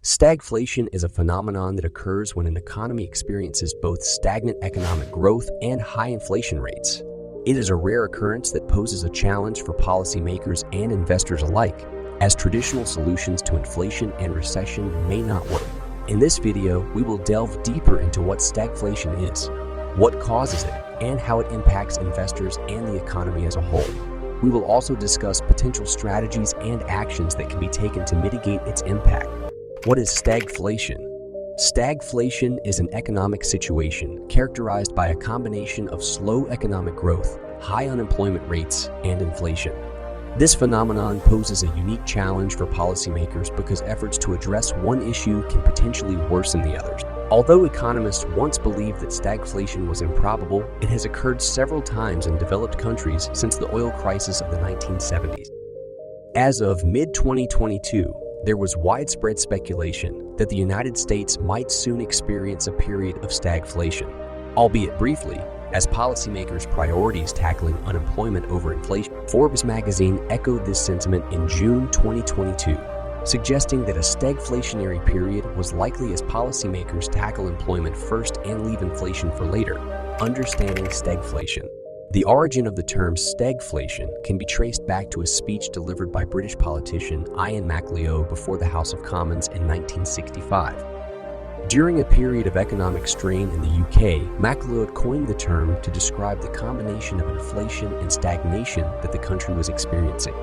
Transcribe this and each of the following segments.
Stagflation is a phenomenon that occurs when an economy experiences both stagnant economic growth and high inflation rates. It is a rare occurrence that poses a challenge for policymakers and investors alike, as traditional solutions to inflation and recession may not work. In this video, we will delve deeper into what stagflation is, what causes it, and how it impacts investors and the economy as a whole. We will also discuss potential strategies and actions that can be taken to mitigate its impact. What is stagflation? Stagflation is an economic situation characterized by a combination of slow economic growth, high unemployment rates, and inflation. This phenomenon poses a unique challenge for policymakers because efforts to address one issue can potentially worsen the others. Although economists once believed that stagflation was improbable, it has occurred several times in developed countries since the oil crisis of the 1970s. As of mid-2022, there was widespread speculation that the United States might soon experience a period of stagflation, albeit briefly, as policymakers' priorities tackling unemployment over inflation. Forbes magazine echoed this sentiment in June 2022, suggesting that a stagflationary period was likely as policymakers tackle employment first and leave inflation for later. Understanding stagflation. The origin of the term stagflation can be traced back to a speech delivered by British politician Ian MacLeod before the House of Commons in 1965. During a period of economic strain in the UK, MacLeod coined the term to describe the combination of inflation and stagnation that the country was experiencing.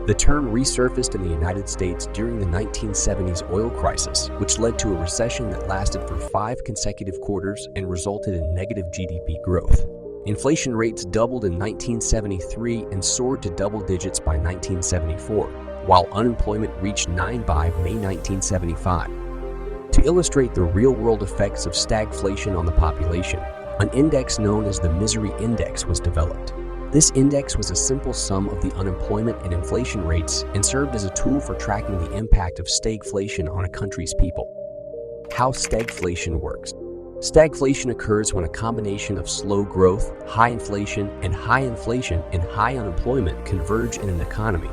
The term resurfaced in the United States during the 1970s oil crisis, which led to a recession that lasted for 5 consecutive quarters and resulted in negative GDP growth. Inflation rates doubled in 1973 and soared to double digits by 1974, while unemployment reached 9 by May 1975. To illustrate the real-world effects of stagflation on the population, an index known as the Misery Index was developed. This index was a simple sum of the unemployment and inflation rates and served as a tool for tracking the impact of stagflation on a country's people. How stagflation works. Stagflation occurs when a combination of slow growth, high inflation and high unemployment converge in an economy,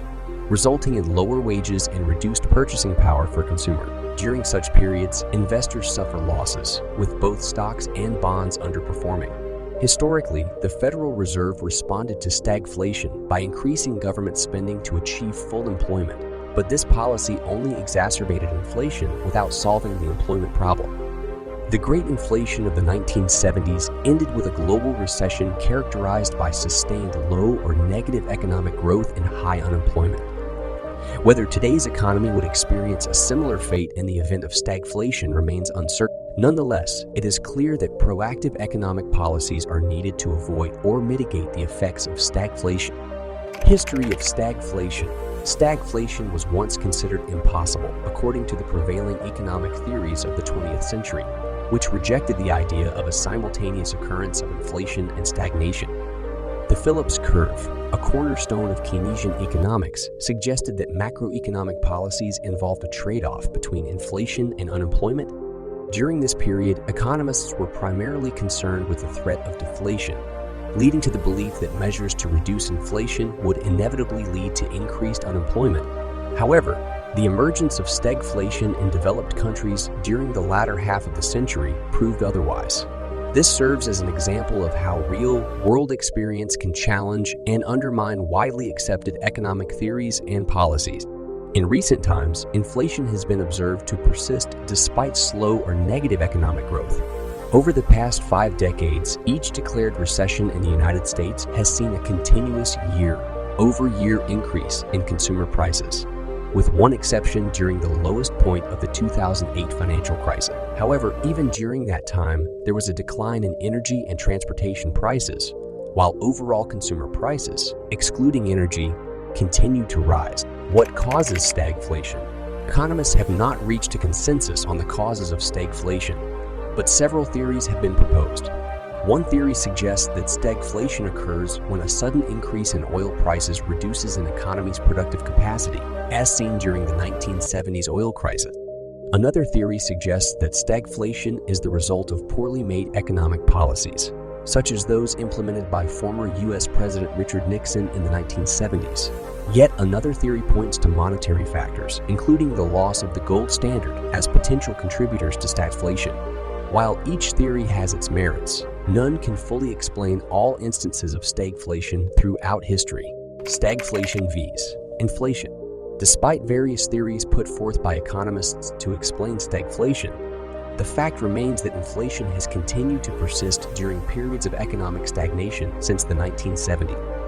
resulting in lower wages and reduced purchasing power for consumers. During such periods, investors suffer losses, with both stocks and bonds underperforming. Historically, the Federal Reserve responded to stagflation by increasing government spending to achieve full employment, but this policy only exacerbated inflation without solving the employment problem. The Great Inflation of the 1970s ended with a global recession characterized by sustained low or negative economic growth and high unemployment. Whether today's economy would experience a similar fate in the event of stagflation remains uncertain. Nonetheless, it is clear that proactive economic policies are needed to avoid or mitigate the effects of stagflation. History of stagflation. Stagflation was once considered impossible according to the prevailing economic theories of the 20th century, which rejected the idea of a simultaneous occurrence of inflation and stagnation. The Phillips curve, a cornerstone of Keynesian economics, suggested that macroeconomic policies involved a trade-off between inflation and unemployment. During this period, economists were primarily concerned with the threat of deflation, leading to the belief that measures to reduce inflation would inevitably lead to increased unemployment. However, the emergence of stagflation in developed countries during the latter half of the century proved otherwise. This serves as an example of how real-world experience can challenge and undermine widely accepted economic theories and policies. In recent times, inflation has been observed to persist despite slow or negative economic growth. Over the past 5 decades, each declared recession in the United States has seen a continuous year-over-year increase in consumer prices, with one exception during the lowest point of the 2008 financial crisis. However, even during that time, there was a decline in energy and transportation prices, while overall consumer prices, excluding energy, continued to rise. What causes stagflation? Economists have not reached a consensus on the causes of stagflation, but several theories have been proposed. One theory suggests that stagflation occurs when a sudden increase in oil prices reduces an economy's productive capacity, as seen during the 1970s oil crisis. Another theory suggests that stagflation is the result of poorly made economic policies, such as those implemented by former U.S. President Richard Nixon in the 1970s. Yet another theory points to monetary factors, including the loss of the gold standard, as potential contributors to stagflation. While each theory has its merits, none can fully explain all instances of stagflation throughout history. Stagflation vs. inflation. Despite various theories put forth by economists to explain stagflation, the fact remains that inflation has continued to persist during periods of economic stagnation since the 1970s.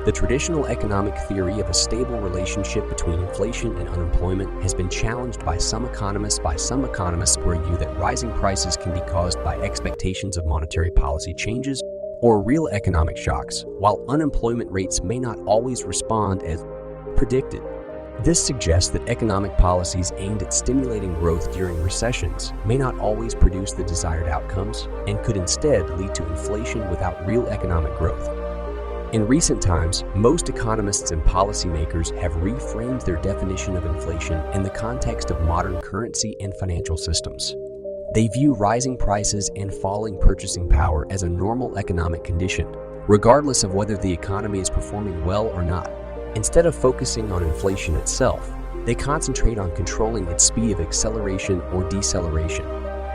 The traditional economic theory of a stable relationship between inflation and unemployment has been challenged by some economists. Who argue that rising prices can be caused by expectations of monetary policy changes or real economic shocks, while unemployment rates may not always respond as predicted. This suggests that economic policies aimed at stimulating growth during recessions may not always produce the desired outcomes and could instead lead to inflation without real economic growth. In recent times, most economists and policymakers have reframed their definition of inflation in the context of modern currency and financial systems. They view rising prices and falling purchasing power as a normal economic condition, regardless of whether the economy is performing well or not. Instead of focusing on inflation itself, they concentrate on controlling its speed of acceleration or deceleration.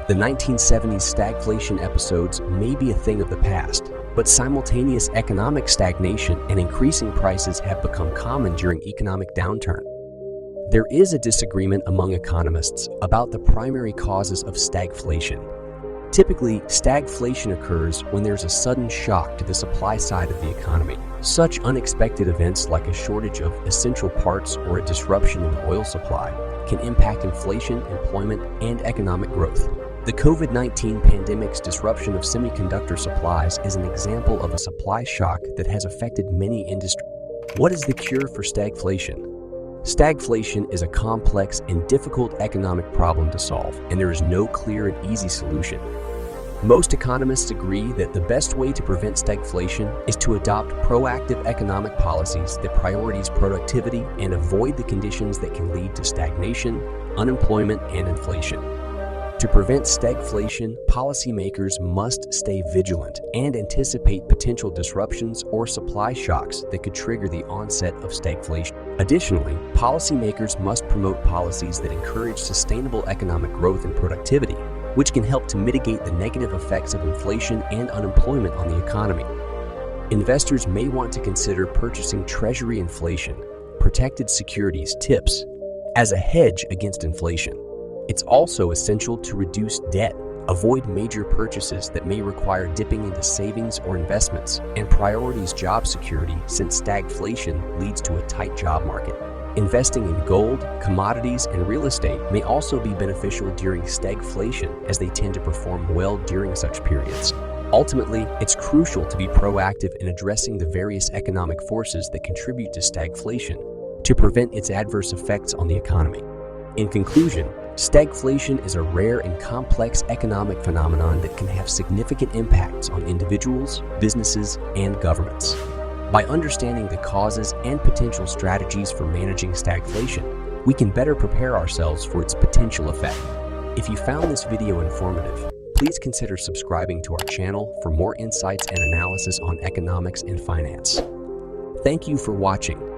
The 1970s stagflation episodes may be a thing of the past, but simultaneous economic stagnation and increasing prices have become common during economic downturn. There is a disagreement among economists about the primary causes of stagflation. Typically, stagflation occurs when there's a sudden shock to the supply side of the economy. Such unexpected events like a shortage of essential parts or a disruption in the oil supply can impact inflation, employment, and economic growth. The COVID-19 pandemic's disruption of semiconductor supplies is an example of a supply shock that has affected many industries. What is the cure for stagflation? Stagflation is a complex and difficult economic problem to solve, and there is no clear and easy solution. Most economists agree that the best way to prevent stagflation is to adopt proactive economic policies that prioritize productivity and avoid the conditions that can lead to stagnation, unemployment, and inflation. To prevent stagflation, policymakers must stay vigilant and anticipate potential disruptions or supply shocks that could trigger the onset of stagflation. Additionally, policymakers must promote policies that encourage sustainable economic growth and productivity, which can help to mitigate the negative effects of inflation and unemployment on the economy. Investors may want to consider purchasing Treasury inflation, protected securities TIPS, as a hedge against inflation. It's also essential to reduce debt, avoid major purchases that may require dipping into savings or investments, and prioritize job security since stagflation leads to a tight job market. Investing in gold, commodities, and real estate may also be beneficial during stagflation as they tend to perform well during such periods. Ultimately, it's crucial to be proactive in addressing the various economic forces that contribute to stagflation to prevent its adverse effects on the economy. In conclusion, stagflation is a rare and complex economic phenomenon that can have significant impacts on individuals, businesses, and governments. By understanding the causes and potential strategies for managing stagflation, we can better prepare ourselves for its potential effect. If you found this video informative, please consider subscribing to our channel for more insights and analysis on economics and finance. Thank you for watching.